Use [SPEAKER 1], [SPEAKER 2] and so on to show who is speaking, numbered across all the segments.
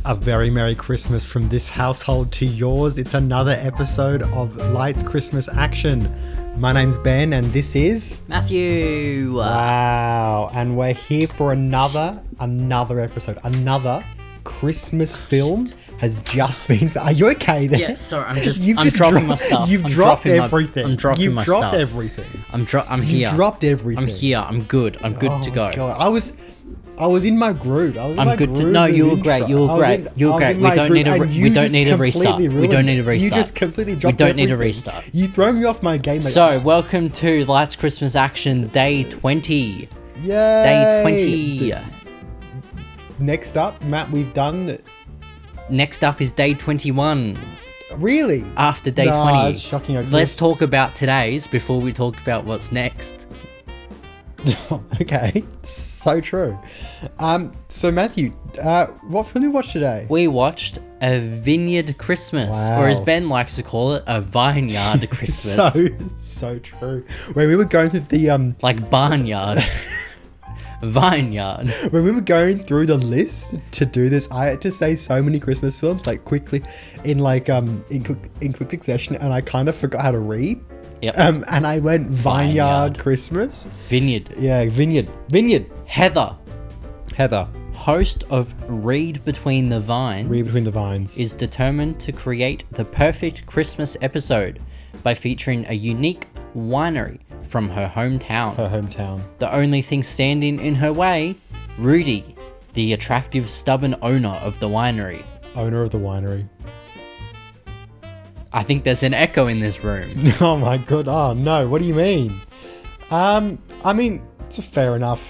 [SPEAKER 1] A very Merry Christmas from this household to yours. It's another episode of Lights Christmas Action. My name's Ben and this is...
[SPEAKER 2] Matthew.
[SPEAKER 1] Wow. And we're here for another episode. Another Christmas film has just been... Are you okay there?
[SPEAKER 2] Yeah, sorry, I'm dropping my stuff.
[SPEAKER 1] You've dropped everything.
[SPEAKER 2] I'm dropping my stuff.
[SPEAKER 1] You've dropped everything.
[SPEAKER 2] I'm here.
[SPEAKER 1] You dropped everything.
[SPEAKER 2] I'm here. I'm good. I'm good to go.
[SPEAKER 1] God. I was in my groove.
[SPEAKER 2] I'm good to no. You were great. You were great. You were great. We don't need a restart. We don't need a restart.
[SPEAKER 1] You just completely dropped.
[SPEAKER 2] We don't need a restart.
[SPEAKER 1] You throw me off my game.
[SPEAKER 2] So welcome to Lights Christmas Action Day 20.
[SPEAKER 1] Yay!
[SPEAKER 2] Day 20.
[SPEAKER 1] Next up, Matt, we've done.
[SPEAKER 2] Next up is Day 21.
[SPEAKER 1] Really?
[SPEAKER 2] After Day 20.
[SPEAKER 1] That's shocking.
[SPEAKER 2] Let's talk about today's before we talk about what's next.
[SPEAKER 1] Okay, so true. So Matthew, what film did we watch today?
[SPEAKER 2] We watched a Vineyard Christmas, or as Ben likes to call it, a Vineyard Christmas.
[SPEAKER 1] so true. When we were going through the
[SPEAKER 2] like barnyard, vineyard.
[SPEAKER 1] When we were going through the list to do this, I had to say so many Christmas films like quickly in quick succession, and I kind of forgot how to read.
[SPEAKER 2] Yep.
[SPEAKER 1] And I went Vineyard Christmas.
[SPEAKER 2] Vineyard.
[SPEAKER 1] Yeah, Vineyard.
[SPEAKER 2] Heather,
[SPEAKER 1] Heather,
[SPEAKER 2] host of Read Between the Vines, is determined to create the perfect Christmas episode by featuring a unique winery from her hometown. The only thing standing in her way, Rudy, the attractive, stubborn owner of the winery. I think there's an echo in this room.
[SPEAKER 1] Oh my god! Oh no! What do you mean? I mean, it's a fair enough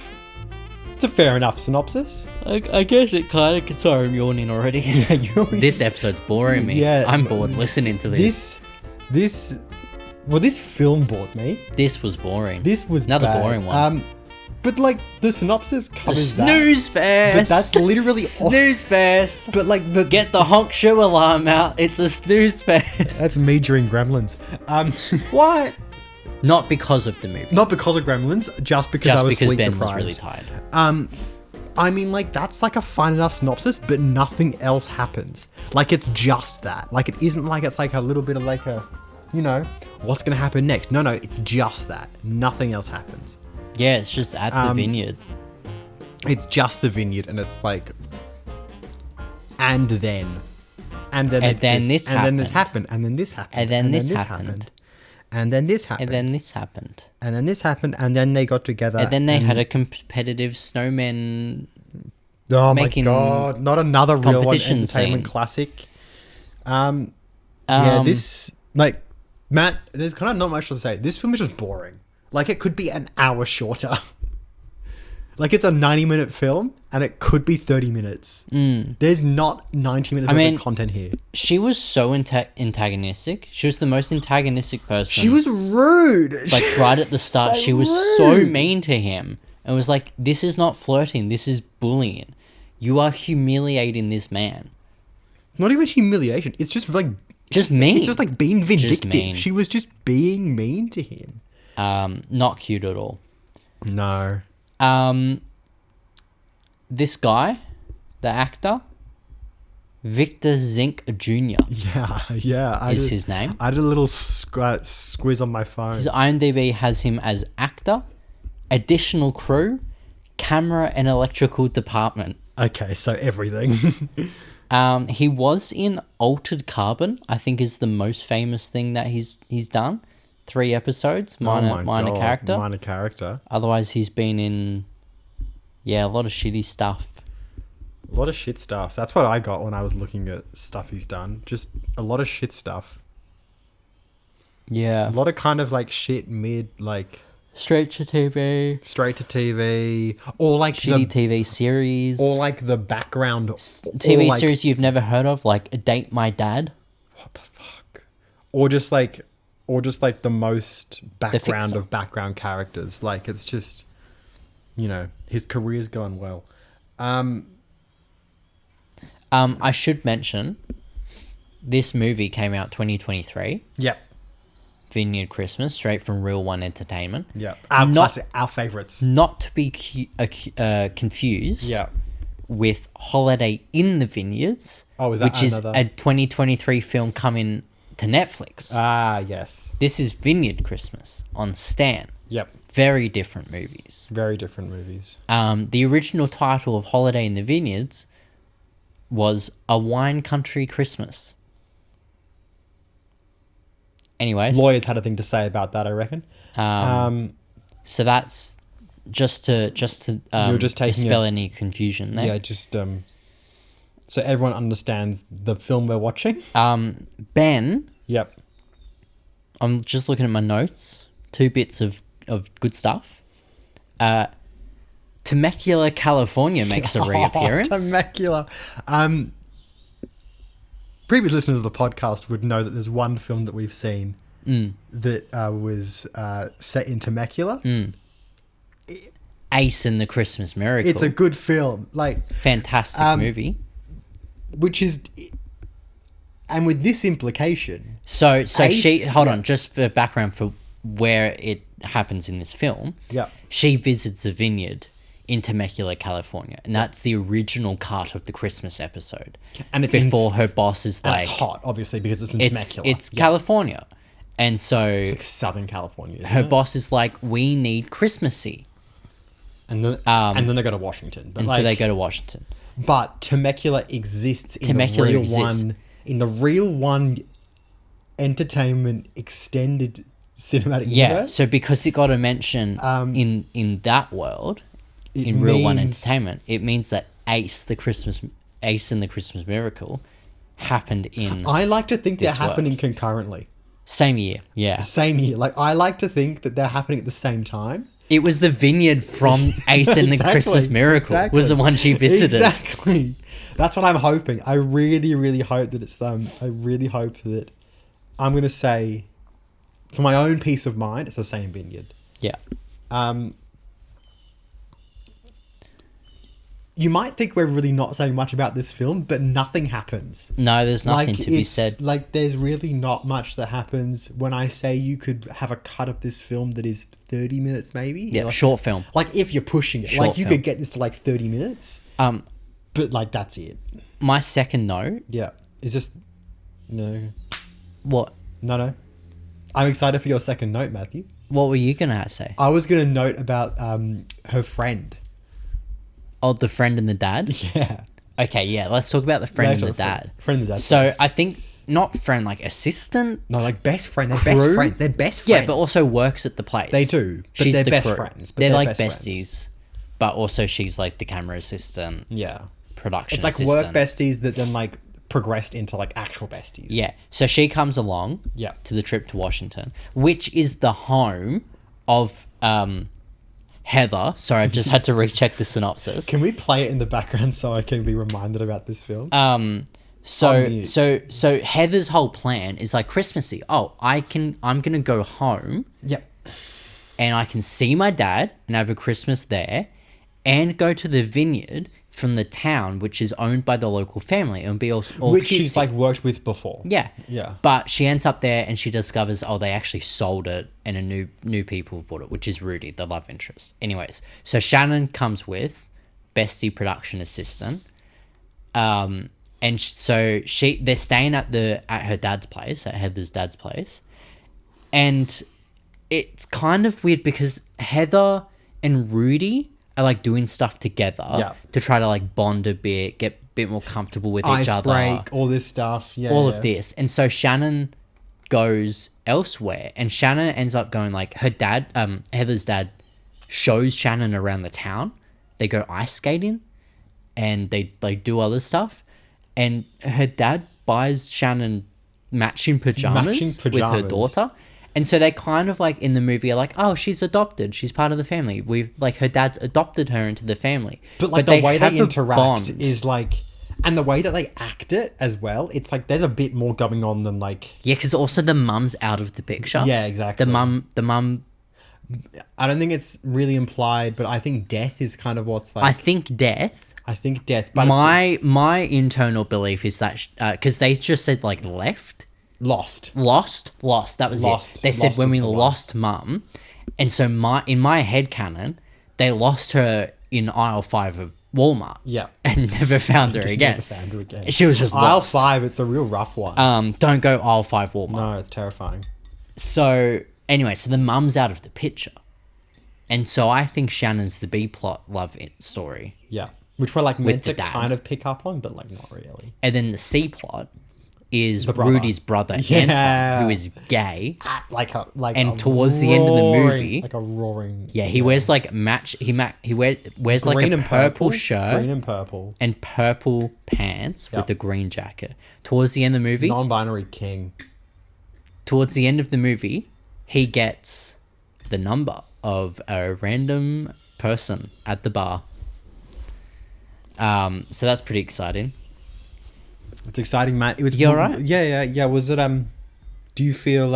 [SPEAKER 1] synopsis.
[SPEAKER 2] I guess it kind of. Sorry, I'm yawning already.
[SPEAKER 1] Yeah,
[SPEAKER 2] This episode's boring me.
[SPEAKER 1] Yeah,
[SPEAKER 2] I'm bored listening to this.
[SPEAKER 1] This film bored me.
[SPEAKER 2] This was boring.
[SPEAKER 1] This was
[SPEAKER 2] another
[SPEAKER 1] bad.
[SPEAKER 2] boring one.
[SPEAKER 1] But like the synopsis covers
[SPEAKER 2] the snooze fest.
[SPEAKER 1] But that's literally
[SPEAKER 2] snooze fest.
[SPEAKER 1] But like
[SPEAKER 2] get the honk shoe alarm out. It's a snooze fest.
[SPEAKER 1] That's me during Gremlins.
[SPEAKER 2] What? Not because of the movie.
[SPEAKER 1] Not because of Gremlins. Just because I was sleep
[SPEAKER 2] Ben
[SPEAKER 1] deprived.
[SPEAKER 2] was really tired.
[SPEAKER 1] I mean, like that's like a fine enough synopsis, but nothing else happens. Like it's just that. Like it isn't like it's like a little bit of like a, you know, what's gonna happen next? No, it's just that. Nothing else happens.
[SPEAKER 2] Yeah, it's just at the vineyard.
[SPEAKER 1] It's just the vineyard, and it's like, and then this happened, and then this happened, and then this happened,
[SPEAKER 2] and then this happened,
[SPEAKER 1] and then this happened,
[SPEAKER 2] and then this happened,
[SPEAKER 1] and then this happened, and then they got together,
[SPEAKER 2] and then they had a competitive snowman.
[SPEAKER 1] Oh my god! Not another real one entertainment
[SPEAKER 2] scene.
[SPEAKER 1] Classic. Yeah, this like Matt. There's kind of not much to say. This film is just boring. Like, it could be an hour shorter. Like, it's a 90-minute film, and it could be 30 minutes. There's not 90 minutes worth of content here.
[SPEAKER 2] She was so antagonistic. She was the most antagonistic person.
[SPEAKER 1] She was rude.
[SPEAKER 2] Like, right at the start, she was so mean to him. And was like, this is not flirting. This is bullying. You are humiliating this man.
[SPEAKER 1] Not even humiliation. It's just, like...
[SPEAKER 2] Just mean.
[SPEAKER 1] It's just, like, being vindictive. She was just being mean to him.
[SPEAKER 2] Not cute at all.
[SPEAKER 1] No.
[SPEAKER 2] This guy, the actor, Victor Zink Jr.
[SPEAKER 1] Yeah.
[SPEAKER 2] His name.
[SPEAKER 1] I did a little squiz on my phone.
[SPEAKER 2] His IMDb has him as actor, additional crew, camera and electrical department.
[SPEAKER 1] Okay, so everything.
[SPEAKER 2] He was in Altered Carbon, I think is the most famous thing that he's done. 3 episodes, minor character. Otherwise, he's been in, a lot of shitty stuff.
[SPEAKER 1] A lot of shit stuff. That's what I got when I was looking at stuff he's done. Just a lot of shit stuff.
[SPEAKER 2] Yeah.
[SPEAKER 1] A lot of kind of like shit mid, like...
[SPEAKER 2] Straight to TV.
[SPEAKER 1] Or like
[SPEAKER 2] shitty TV series.
[SPEAKER 1] Or like the background...
[SPEAKER 2] TV series you've never heard of, like Date My Dad.
[SPEAKER 1] What the fuck? Or just like the most background of background characters. Like it's just, you know, his career's going well.
[SPEAKER 2] I should mention, this movie came out 2023.
[SPEAKER 1] Yep.
[SPEAKER 2] Vineyard Christmas, straight from Real One Entertainment.
[SPEAKER 1] Yep. Our favourites.
[SPEAKER 2] Not to be confused.
[SPEAKER 1] Yeah.
[SPEAKER 2] with Holiday in the Vineyards,
[SPEAKER 1] is that
[SPEAKER 2] which is
[SPEAKER 1] another?
[SPEAKER 2] a 2023 film coming to Netflix.
[SPEAKER 1] Ah, yes.
[SPEAKER 2] This is Vineyard Christmas on Stan.
[SPEAKER 1] Yep.
[SPEAKER 2] Very different movies.
[SPEAKER 1] Very different movies.
[SPEAKER 2] The original title of Holiday in the Vineyards was A Wine Country Christmas. Anyways.
[SPEAKER 1] Lawyers had a thing to say about that, I reckon.
[SPEAKER 2] So that's just to dispel any confusion there.
[SPEAKER 1] Yeah, just so everyone understands the film we're watching.
[SPEAKER 2] Ben,
[SPEAKER 1] Yep.
[SPEAKER 2] I'm just looking at my notes. 2 bits of good stuff. Temecula, California makes a reappearance.
[SPEAKER 1] Temecula. Previous listeners of the podcast would know that there's one film that we've seen that was set in Temecula.
[SPEAKER 2] Ace and the Christmas Miracle.
[SPEAKER 1] It's a good film. Like,
[SPEAKER 2] fantastic movie.
[SPEAKER 1] which is, and with this implication.
[SPEAKER 2] So
[SPEAKER 1] Ace,
[SPEAKER 2] hold on, just for background for where it happens in this film.
[SPEAKER 1] Yeah.
[SPEAKER 2] She visits a vineyard in Temecula, California, and that's the original cut of the Christmas episode.
[SPEAKER 1] And it's
[SPEAKER 2] before her boss is
[SPEAKER 1] and
[SPEAKER 2] like,
[SPEAKER 1] it's hot, obviously, because it's in Temecula.
[SPEAKER 2] It's California, and so
[SPEAKER 1] It's like Southern California. Isn't
[SPEAKER 2] her
[SPEAKER 1] it?
[SPEAKER 2] boss is like, we need Christmassy,
[SPEAKER 1] and then they go to Washington. But
[SPEAKER 2] and so they go to Washington.
[SPEAKER 1] But Temecula exists in
[SPEAKER 2] Temecula
[SPEAKER 1] the real
[SPEAKER 2] exists.
[SPEAKER 1] one. In the real one, entertainment extended cinematic universe.
[SPEAKER 2] So because it got a mention in that world, in real one entertainment, it means that Ace and the Christmas Miracle happened in.
[SPEAKER 1] I like to think they're
[SPEAKER 2] this
[SPEAKER 1] happening
[SPEAKER 2] world.
[SPEAKER 1] concurrently.
[SPEAKER 2] Same year, yeah.
[SPEAKER 1] Same year. Like, I like to think that they're happening at the same time.
[SPEAKER 2] It was the vineyard from Ace and the Christmas Miracle was the one she visited.
[SPEAKER 1] Exactly. That's what I'm hoping. I really, really hope that it's I really hope that I'm going to say, for my own peace of mind, it's the same vineyard.
[SPEAKER 2] Yeah.
[SPEAKER 1] You might think we're really not saying much about this film, but nothing happens.
[SPEAKER 2] No, there's nothing to be said.
[SPEAKER 1] Like, there's really not much that happens when I say you could have a cut of this film that is 30 minutes, maybe.
[SPEAKER 2] Yeah,
[SPEAKER 1] like,
[SPEAKER 2] short film.
[SPEAKER 1] Like, if you're pushing it.
[SPEAKER 2] Short
[SPEAKER 1] Like, you
[SPEAKER 2] film.
[SPEAKER 1] could get this to, like, 30 minutes. But, like, that's it.
[SPEAKER 2] My second note.
[SPEAKER 1] Yeah. It's just... No.
[SPEAKER 2] What?
[SPEAKER 1] No. I'm excited for your second note, Matthew.
[SPEAKER 2] What were you going to say?
[SPEAKER 1] I was going to note about her friend.
[SPEAKER 2] Oh, the friend and the dad?
[SPEAKER 1] Yeah.
[SPEAKER 2] Okay, yeah. Let's talk about the friend and the dad.
[SPEAKER 1] Friend and the dad.
[SPEAKER 2] So
[SPEAKER 1] first.
[SPEAKER 2] I think not friend, like assistant.
[SPEAKER 1] No, like best friend. They're
[SPEAKER 2] crew?
[SPEAKER 1] best friends. They're best friends.
[SPEAKER 2] Yeah, but also works at the place.
[SPEAKER 1] They do, but they're
[SPEAKER 2] the
[SPEAKER 1] best
[SPEAKER 2] crew.
[SPEAKER 1] friends, but
[SPEAKER 2] They're
[SPEAKER 1] they're
[SPEAKER 2] like
[SPEAKER 1] best
[SPEAKER 2] besties,
[SPEAKER 1] friends.
[SPEAKER 2] but also she's like the camera assistant,
[SPEAKER 1] Yeah.
[SPEAKER 2] production
[SPEAKER 1] It's like
[SPEAKER 2] assistant.
[SPEAKER 1] work besties that then like progressed into like actual besties.
[SPEAKER 2] Yeah. So she comes along
[SPEAKER 1] Yeah.
[SPEAKER 2] to the trip to Washington, which is the home of Heather. Sorry, I just had to recheck the synopsis.
[SPEAKER 1] Can we play it in the background so I can be reminded about this film?
[SPEAKER 2] So Heather's whole plan is like Christmassy. Oh, I'm gonna go home
[SPEAKER 1] Yep.
[SPEAKER 2] and I can see my dad and have a Christmas there, and go to the vineyard from the town, which is owned by the local family, and be all
[SPEAKER 1] Which she's
[SPEAKER 2] cutesy.
[SPEAKER 1] like worked with before.
[SPEAKER 2] Yeah.
[SPEAKER 1] Yeah.
[SPEAKER 2] But she ends up there and she discovers, they actually sold it and a new people have bought it, which is Rudy, the love interest. Anyways, so Shannon comes with bestie production assistant. And so they're staying at her dad's place, at Heather's dad's place. And it's kind of weird because Heather and Rudy are like doing stuff together to try to like bond a bit, get a bit more comfortable with each other.
[SPEAKER 1] Break, all this stuff. Yeah.
[SPEAKER 2] All of this. And so Shannon goes elsewhere, and Shannon ends up going like her dad, Heather's dad shows Shannon around the town. They go ice skating and they like do other stuff. And her dad buys Shannon matching pajamas with her daughter. And so they kind of like in the movie are like, oh, she's adopted. She's part of the family. Her dad's adopted her into the family.
[SPEAKER 1] But like the way they interact is like, and the way that they act it as well, it's like there's a bit more going on than like...
[SPEAKER 2] Yeah, because also the mum's out of the picture.
[SPEAKER 1] Yeah, exactly.
[SPEAKER 2] The mum...
[SPEAKER 1] I don't think it's really implied, but I think death is kind of what's like...
[SPEAKER 2] I think death.
[SPEAKER 1] But
[SPEAKER 2] my internal belief is that... Because they just said like left...
[SPEAKER 1] Lost.
[SPEAKER 2] That was it. They said when we lost mum. And so in my head canon, they lost her in aisle 5 of Walmart.
[SPEAKER 1] Yeah.
[SPEAKER 2] And never found her again.
[SPEAKER 1] Never found her again.
[SPEAKER 2] She was just
[SPEAKER 1] aisle
[SPEAKER 2] lost.
[SPEAKER 1] 5. It's a real rough one.
[SPEAKER 2] Don't go aisle 5 Walmart.
[SPEAKER 1] No, it's terrifying.
[SPEAKER 2] So anyway, so the mum's out of the picture, and so I think Shannon's the B plot love story.
[SPEAKER 1] Yeah, which we're like meant to
[SPEAKER 2] the dad.
[SPEAKER 1] kind of pick up on, but like not really.
[SPEAKER 2] And then the C plot is
[SPEAKER 1] brother.
[SPEAKER 2] Rudy's brother
[SPEAKER 1] Yeah.
[SPEAKER 2] Anton, who is gay.
[SPEAKER 1] And
[SPEAKER 2] towards the end of the movie,
[SPEAKER 1] like a roaring.
[SPEAKER 2] Yeah, he wears like wears like
[SPEAKER 1] Green
[SPEAKER 2] a
[SPEAKER 1] and
[SPEAKER 2] purple shirt,
[SPEAKER 1] green and purple,
[SPEAKER 2] and purple pants with a green jacket. Towards the end of the movie,
[SPEAKER 1] non-binary king.
[SPEAKER 2] Towards the end of the movie, he gets the number of a random person at the bar. So that's pretty exciting.
[SPEAKER 1] It's exciting, Matt. It was.
[SPEAKER 2] You all right?
[SPEAKER 1] Yeah. Was it? Do you feel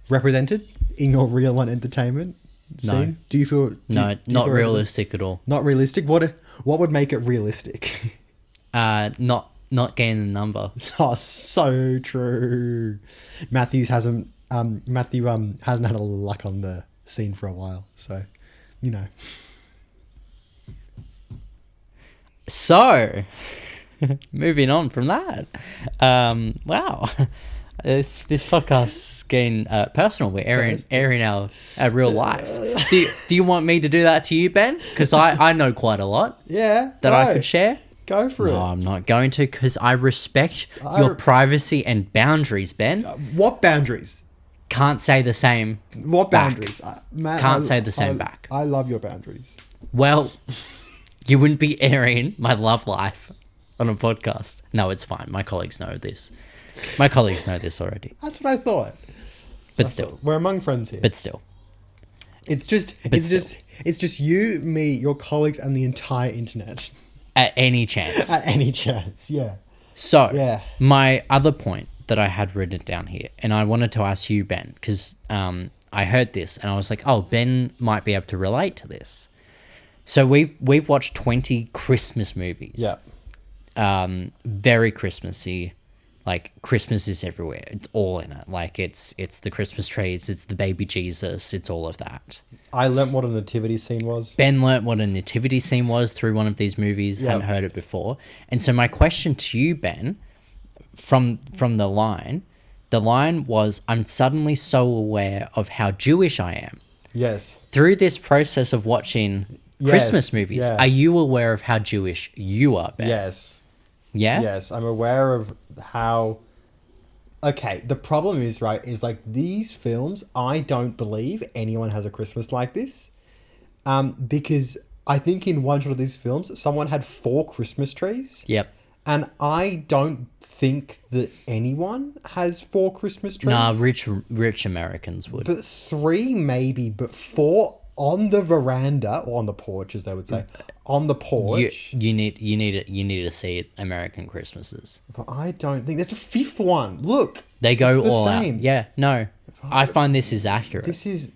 [SPEAKER 1] represented in your real one entertainment scene?
[SPEAKER 2] No.
[SPEAKER 1] Do you feel?
[SPEAKER 2] Not realistic at all.
[SPEAKER 1] Not realistic. What would make it realistic?
[SPEAKER 2] Not getting the number.
[SPEAKER 1] Oh, so true. Matthew hasn't had a luck on the scene for a while, so you know.
[SPEAKER 2] So, moving on from that, wow, this podcast's getting personal. We're airing our real life. Do you want me to do that to you, Ben? Because I know quite a lot.
[SPEAKER 1] Yeah,
[SPEAKER 2] that I could share.
[SPEAKER 1] Go for it.
[SPEAKER 2] No, I'm not going to, because I respect your privacy and boundaries, Ben.
[SPEAKER 1] What boundaries?
[SPEAKER 2] Can't say the same.
[SPEAKER 1] What boundaries?
[SPEAKER 2] Can't say the same back.
[SPEAKER 1] I love your boundaries.
[SPEAKER 2] Well, you wouldn't be airing my love life on a podcast. No, it's fine. My colleagues know this. My colleagues know this already.
[SPEAKER 1] That's what I thought.
[SPEAKER 2] But still,
[SPEAKER 1] we're among friends here.
[SPEAKER 2] But still,
[SPEAKER 1] it's just you, me, your colleagues, and the entire internet.
[SPEAKER 2] At any chance.
[SPEAKER 1] At any chance, yeah.
[SPEAKER 2] So,
[SPEAKER 1] yeah.
[SPEAKER 2] My other point that I had written down here, and I wanted to ask you, Ben, because I heard this and I was like, oh, Ben might be able to relate to this. So we've watched 20 Christmas movies.
[SPEAKER 1] Yeah.
[SPEAKER 2] Very Christmassy. Like, Christmas is everywhere. It's all in it. Like, it's the Christmas trees, it's the baby Jesus, it's all of that.
[SPEAKER 1] I learnt what a nativity scene was.
[SPEAKER 2] Ben learnt what a nativity scene was through one of these movies. Yep. Hadn't heard it before. And so my question to you, Ben, from the line was, I'm suddenly so aware of how Jewish I am.
[SPEAKER 1] Yes.
[SPEAKER 2] Through this process of watching Christmas movies,
[SPEAKER 1] yeah.
[SPEAKER 2] Are you aware of how Jewish you are, Ben?
[SPEAKER 1] Yes.
[SPEAKER 2] Yeah?
[SPEAKER 1] Yes, I'm aware of how... Okay, the problem is, right, is like these films, I don't believe anyone has a Christmas like this. Because I think in one shot of these films, someone had 4 Christmas trees.
[SPEAKER 2] Yep.
[SPEAKER 1] And I don't think that anyone has 4 Christmas trees.
[SPEAKER 2] Nah, rich Americans would.
[SPEAKER 1] But 3 maybe, but 4 on the veranda, or on the porch, as they would say. On the porch.
[SPEAKER 2] You need to see American Christmases.
[SPEAKER 1] But I don't think... There's a 5th one. Look.
[SPEAKER 2] They go
[SPEAKER 1] it's the
[SPEAKER 2] all
[SPEAKER 1] same.
[SPEAKER 2] out. Yeah, no. I find this is accurate.
[SPEAKER 1] This is...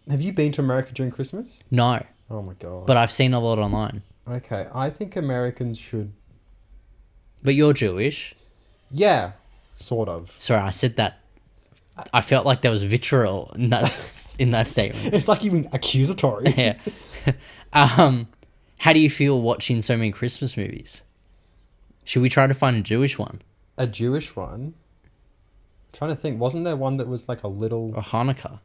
[SPEAKER 1] Have you been to America during Christmas?
[SPEAKER 2] No.
[SPEAKER 1] Oh my God.
[SPEAKER 2] But I've seen a lot online.
[SPEAKER 1] Okay, I think Americans should...
[SPEAKER 2] But you're Jewish.
[SPEAKER 1] Yeah, sort of.
[SPEAKER 2] Sorry, I said that. I felt like there was vitriol in that statement.
[SPEAKER 1] It's like even accusatory.
[SPEAKER 2] Yeah. How do you feel watching so many Christmas movies? Should we try to find a Jewish one?
[SPEAKER 1] A Jewish one? I'm trying to think. Wasn't there one that was like a little...
[SPEAKER 2] Or Hanukkah?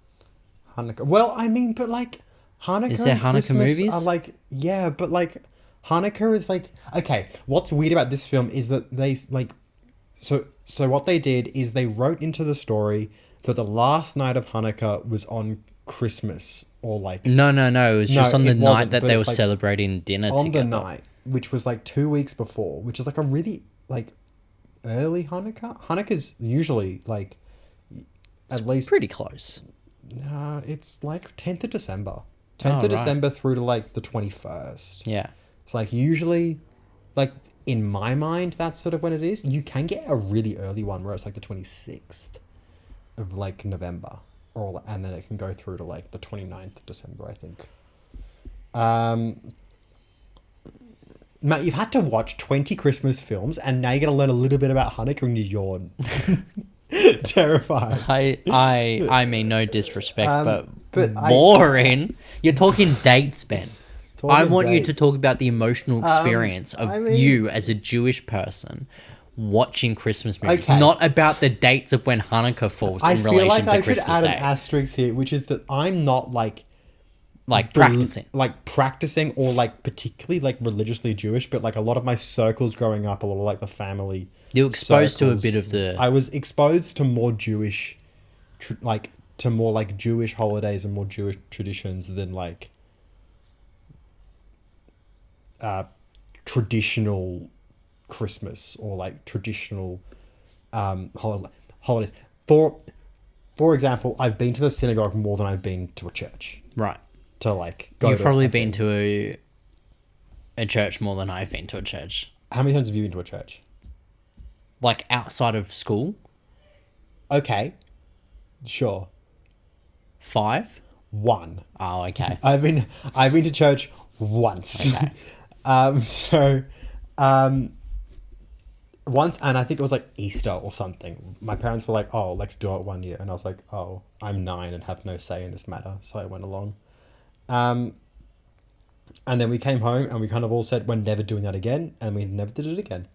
[SPEAKER 1] Hanukkah. Well, I mean, but like Hanukkah... Is there
[SPEAKER 2] Hanukkah
[SPEAKER 1] Christmas
[SPEAKER 2] movies?
[SPEAKER 1] Are like, yeah, but like Hanukkah is like... Okay, what's weird about this film is that they like... So what they did is they wrote into the story that the last night of Hanukkah was on Christmas, or like...
[SPEAKER 2] No. It was just on the night that they were
[SPEAKER 1] like
[SPEAKER 2] celebrating dinner
[SPEAKER 1] on
[SPEAKER 2] together.
[SPEAKER 1] On the night, which was like 2 weeks before, which is like a really like early Hanukkah. Hanukkah's usually like at least...
[SPEAKER 2] pretty close.
[SPEAKER 1] It's like 10th of December. 10th of December through to like the 21st.
[SPEAKER 2] Yeah.
[SPEAKER 1] It's like usually... Like, in my mind, that's sort of when it is. You can get a really early one where it's like the 26th of like November, and then it can go through to like the 29th of December, I think. Matt, you've had to watch 20 Christmas films, and now you're going to learn a little bit about Hanukkah and you're terrified.
[SPEAKER 2] I mean no disrespect, but boring. You're talking dates, Ben. I want you to talk about the emotional experience of you as a Jewish person watching Christmas movies, not about the dates of when Hanukkah falls in relation to Christmas Day. I feel like I should add an
[SPEAKER 1] asterisk here, which is that I'm not
[SPEAKER 2] practicing
[SPEAKER 1] or like particularly like religiously Jewish, but like a lot of my circles growing up, a lot of like the family.
[SPEAKER 2] You're exposed to a bit of the.
[SPEAKER 1] I was exposed to more Jewish, to more like Jewish holidays and more Jewish traditions than like traditional Christmas or like traditional holidays. For example, I've been to the synagogue more than I've been to a church.
[SPEAKER 2] Right.
[SPEAKER 1] To like go.
[SPEAKER 2] You've probably been to a church more than I've been to a church.
[SPEAKER 1] How many times have you been to a church?
[SPEAKER 2] Like outside of school?
[SPEAKER 1] Okay. Sure.
[SPEAKER 2] 5?
[SPEAKER 1] 1.
[SPEAKER 2] Oh, okay.
[SPEAKER 1] I've been to church once.
[SPEAKER 2] Okay.
[SPEAKER 1] Once, and I think it was like Easter or something. My parents were like, "Oh, let's do it one year," and I was like, "Oh, I'm 9 and have no say in this matter," so I went along. And then we came home and we kind of all said we're never doing that again, and we never did it again.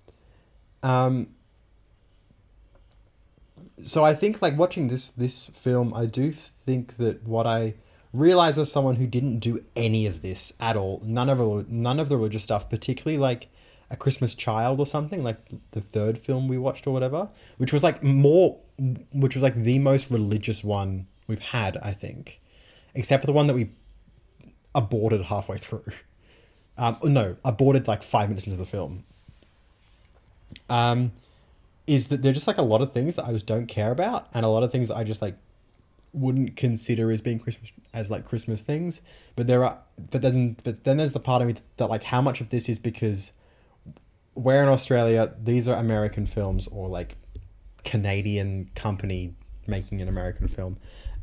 [SPEAKER 1] So I think like watching this film, I do think that what I realized as someone who didn't do any of this at all, none of the religious stuff, particularly like A Christmas Child or something, like the third film we watched or whatever, which was like the most religious one we've had, I think, except for the one that we aborted halfway through. Aborted like 5 minutes into the film. Is that there are just like a lot of things that I just don't care about, and a lot of things that I just like wouldn't consider as being Christmas things. But then there's the part of me that like how much of this is because we're in Australia, these are American films, or like Canadian company making an American film,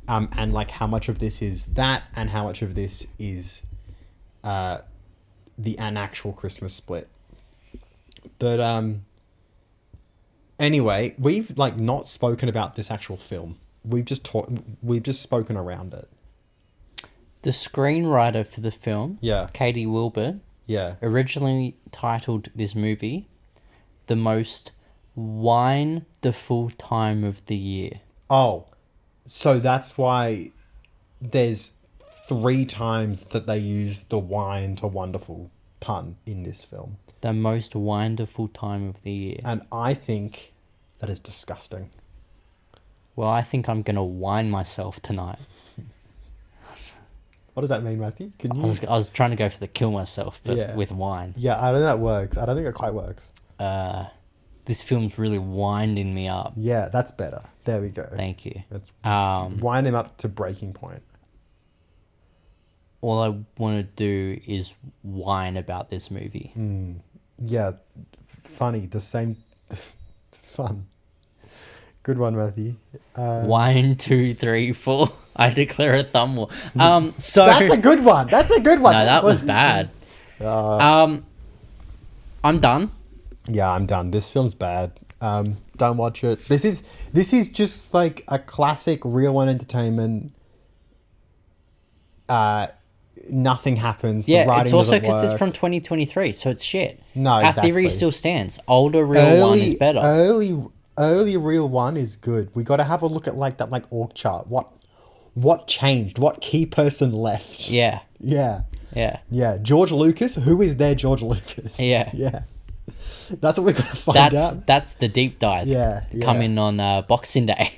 [SPEAKER 1] and like how much of this is that, and how much of this is an actual Christmas split. But anyway, we've like not spoken about this actual film. We've just spoken around it.
[SPEAKER 2] The screenwriter for the film, Katie Wilbur, originally titled this movie "The Most Wonderful Time of the Year." Oh, so that's why there's 3 times that they use the wine to wonderful pun in this film. The most wonderful time of the year.
[SPEAKER 1] And I think that is disgusting.
[SPEAKER 2] Well, I think I'm going to wine myself tonight.
[SPEAKER 1] What does that mean, Matthew?
[SPEAKER 2] I was trying to go for the kill myself, but with wine.
[SPEAKER 1] Yeah, I don't think that works. I don't think it quite works.
[SPEAKER 2] This film's really winding me up.
[SPEAKER 1] Yeah, that's better. There we go.
[SPEAKER 2] Thank you.
[SPEAKER 1] Wind him up to breaking point.
[SPEAKER 2] All I want to do is whine about this movie.
[SPEAKER 1] Yeah, funny. The same... Fun. Good one, Matthew.
[SPEAKER 2] 1, 2, 3, 4. I declare a thumb war. So
[SPEAKER 1] that's a good one. No,
[SPEAKER 2] that was bad. I'm done.
[SPEAKER 1] Yeah, I'm done. This film's bad. Don't watch it. This is just like a classic Real One Entertainment. Nothing happens.
[SPEAKER 2] Yeah, it's also because it's from 2023, so it's shit.
[SPEAKER 1] No,
[SPEAKER 2] Our theory still stands. Older Real One is better.
[SPEAKER 1] Early Real One is good. We got to have a look at like that like org chart. What changed? What key person left?
[SPEAKER 2] Yeah.
[SPEAKER 1] George Lucas. Who is their George Lucas?
[SPEAKER 2] Yeah.
[SPEAKER 1] That's what we're gonna find out.
[SPEAKER 2] That's the deep dive.
[SPEAKER 1] Yeah.
[SPEAKER 2] Coming on Boxing Day.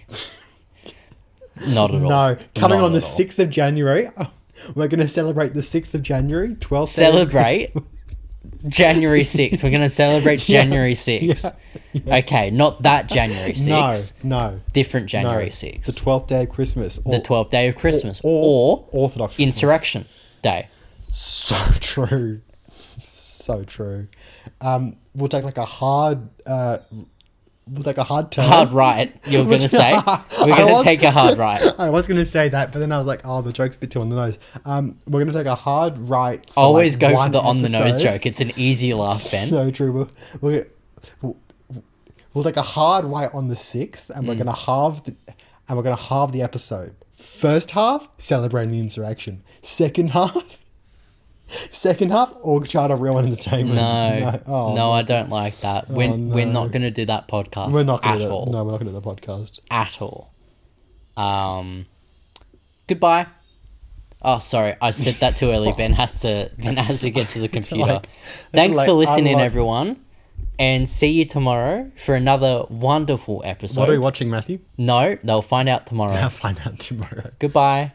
[SPEAKER 2] Not at all.
[SPEAKER 1] No, coming on the 6th of January. We're going to celebrate the 6th of January, 12th.
[SPEAKER 2] Celebrate January 6th. We're going to celebrate January 6th. Yeah. Okay, not that January 6th.
[SPEAKER 1] No.
[SPEAKER 2] Different January 6th.
[SPEAKER 1] The 12th day of Christmas.
[SPEAKER 2] The 12th day of Christmas. Or
[SPEAKER 1] Orthodox Christmas.
[SPEAKER 2] Insurrection Day.
[SPEAKER 1] So true. So true. We'll take like a hard... turn.
[SPEAKER 2] Hard right, you're going to say? We're going to take a hard right.
[SPEAKER 1] I was going to say that, but then I was like, the joke's a bit too on the nose. We're going to take a hard right for
[SPEAKER 2] always like go for the on-the-nose joke. It's an easy laugh, Ben.
[SPEAKER 1] So true. We'll take a hard right on the 6th, and we're going to halve the episode. First half, celebrating the insurrection. Second half, Second half, org chart of real entertainment.
[SPEAKER 2] No,
[SPEAKER 1] Oh,
[SPEAKER 2] no, I don't like that. We're not going to do that podcast.
[SPEAKER 1] we're not
[SPEAKER 2] at
[SPEAKER 1] gonna
[SPEAKER 2] all.
[SPEAKER 1] No, we're not going to do the podcast.
[SPEAKER 2] At all. Goodbye. Oh, sorry, I said that too early. Ben has to get to the computer. Thanks for listening, everyone, and see you tomorrow for another wonderful episode.
[SPEAKER 1] What are we watching, Matthew?
[SPEAKER 2] No, they'll find out tomorrow.
[SPEAKER 1] I'll find out tomorrow.
[SPEAKER 2] Goodbye.